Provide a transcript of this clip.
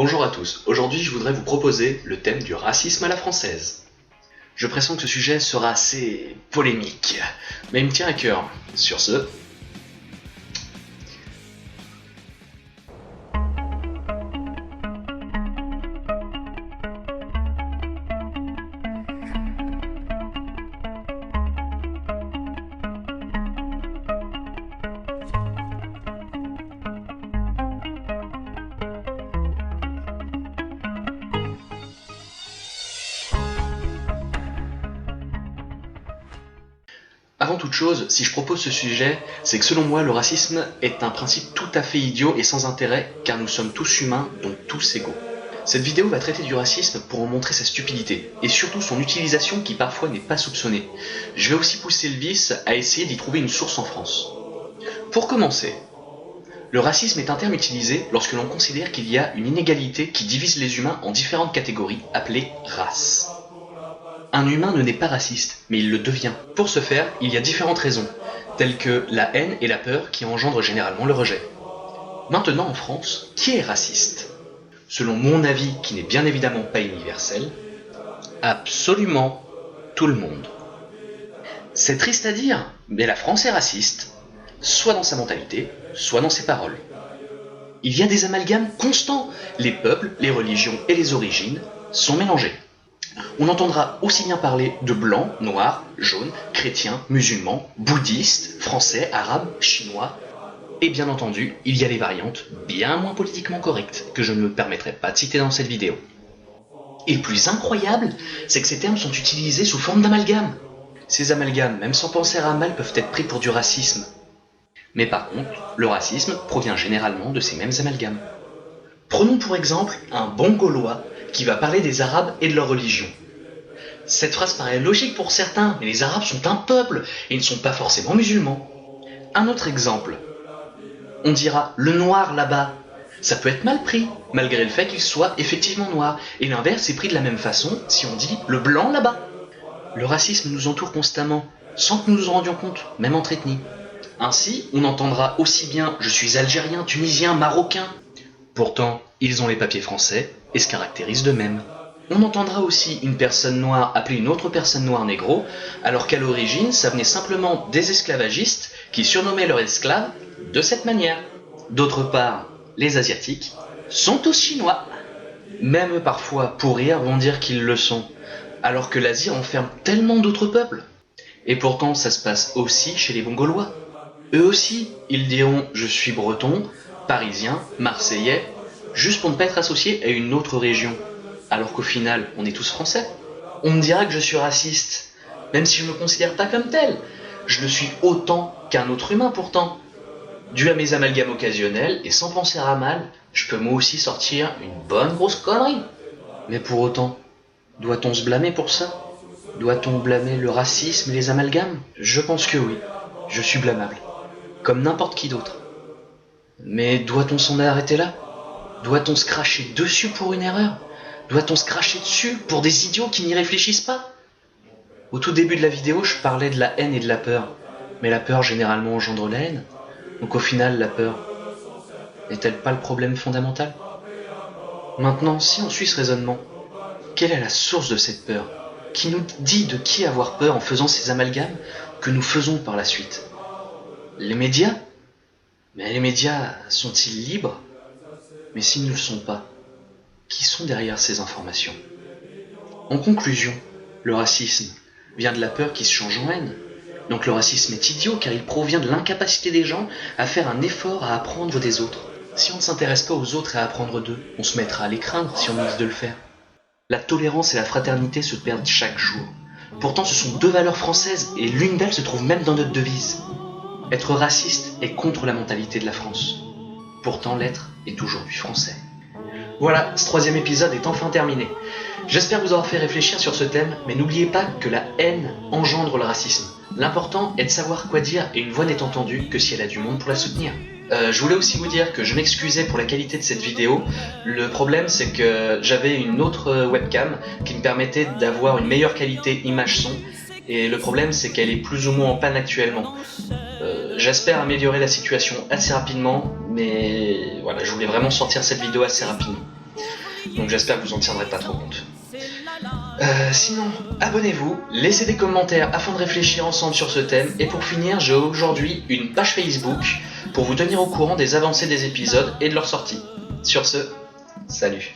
Bonjour à tous, aujourd'hui je voudrais vous proposer le thème du racisme à la française. Je pressens que ce sujet sera assez polémique, mais il me tient à cœur. Sur ce, avant toute chose, si je propose ce sujet, c'est que selon moi, le racisme est un principe tout à fait idiot et sans intérêt, car nous sommes tous humains, donc tous égaux. Cette vidéo va traiter du racisme pour en montrer sa stupidité, et surtout son utilisation qui parfois n'est pas soupçonnée. Je vais aussi pousser le vice à essayer d'y trouver une source en France. Pour commencer, le racisme est un terme utilisé lorsque l'on considère qu'il y a une inégalité qui divise les humains en différentes catégories, appelées races. Un humain ne naît pas raciste, mais il le devient. Pour ce faire, il y a différentes raisons, telles que la haine et la peur qui engendrent généralement le rejet. Maintenant en France, qui est raciste? Selon mon avis, qui n'est bien évidemment pas universel, absolument tout le monde. C'est triste à dire, mais la France est raciste, soit dans sa mentalité, soit dans ses paroles. Il y a des amalgames constants, les peuples, les religions et les origines sont mélangés. On entendra aussi bien parler de blancs, noirs, jaunes, chrétiens, musulmans, bouddhistes, français, arabes, chinois. Et bien entendu, il y a les variantes bien moins politiquement correctes que je ne me permettrai pas de citer dans cette vidéo. Et le plus incroyable, c'est que ces termes sont utilisés sous forme d'amalgames. Ces amalgames, même sans penser à mal, peuvent être pris pour du racisme. Mais par contre, le racisme provient généralement de ces mêmes amalgames. Prenons pour exemple un bon Gaulois qui va parler des Arabes et de leur religion. Cette phrase paraît logique pour certains, mais les Arabes sont un peuple et ils ne sont pas forcément musulmans. Un autre exemple. On dira le noir là-bas. Ça peut être mal pris, malgré le fait qu'il soit effectivement noir. Et l'inverse est pris de la même façon si on dit le blanc là-bas. Le racisme nous entoure constamment, sans que nous nous en rendions compte, même entre ethnies. Ainsi, on entendra aussi bien « je suis algérien, tunisien, marocain ». Pourtant, ils ont les papiers français et se caractérisent d'eux-mêmes. On entendra aussi une personne noire appeler une autre personne noire négro, alors qu'à l'origine, ça venait simplement des esclavagistes qui surnommaient leurs esclaves de cette manière. D'autre part, les Asiatiques sont tous chinois. Même eux, parfois, pour rire, vont dire qu'ils le sont, alors que l'Asie renferme tellement d'autres peuples. Et pourtant, ça se passe aussi chez les Mongolois. Eux aussi, ils diront « je suis breton », parisien, marseillais, juste pour ne pas être associé à une autre région, alors qu'au final, on est tous français. On me dira que je suis raciste, même si je ne me considère pas comme tel. Je le suis autant qu'un autre humain pourtant. Dû à mes amalgames occasionnels, et sans penser à mal, je peux moi aussi sortir une bonne grosse connerie. Mais pour autant, doit-on se blâmer pour ça? Doit-on blâmer le racisme et les amalgames? Je pense que oui, je suis blâmable, comme n'importe qui d'autre. Mais doit-on s'en arrêter là? Doit-on se cracher dessus pour une erreur? Doit-on se cracher dessus pour des idiots qui n'y réfléchissent pas? Au tout début de la vidéo, je parlais de la haine et de la peur. Mais la peur généralement engendre la haine. Donc au final, la peur n'est-elle pas le problème fondamental? Maintenant, si on suit ce raisonnement, quelle est la source de cette peur? Qui nous dit de qui avoir peur en faisant ces amalgames que nous faisons par la suite? Les médias? Mais les médias sont-ils libres? Mais s'ils ne le sont pas, qui sont derrière ces informations? En conclusion, le racisme vient de la peur qui se change en haine. Donc le racisme est idiot car il provient de l'incapacité des gens à faire un effort à apprendre des autres. Si on ne s'intéresse pas aux autres et à apprendre d'eux, on se mettra à les craindre si on ose de le faire. La tolérance et la fraternité se perdent chaque jour. Pourtant ce sont deux valeurs françaises et l'une d'elles se trouve même dans notre devise. Être raciste est contre la mentalité de la France. Pourtant l'être est aujourd'hui français. Voilà, ce troisième épisode est enfin terminé. J'espère vous avoir fait réfléchir sur ce thème, mais n'oubliez pas que la haine engendre le racisme. L'important est de savoir quoi dire et une voix n'est entendue que si elle a du monde pour la soutenir. Je voulais aussi vous dire que je m'excusais pour la qualité de cette vidéo. Le problème c'est que j'avais une autre webcam qui me permettait d'avoir une meilleure qualité image-son. Et le problème c'est qu'elle est plus ou moins en panne actuellement. J'espère améliorer la situation assez rapidement, mais voilà, je voulais vraiment sortir cette vidéo assez rapidement. Donc j'espère que vous en tiendrez pas trop compte. Sinon, abonnez-vous, laissez des commentaires afin de réfléchir ensemble sur ce thème. Et pour finir, j'ai aujourd'hui une page Facebook pour vous tenir au courant des avancées des épisodes et de leur sortie. Sur ce, salut.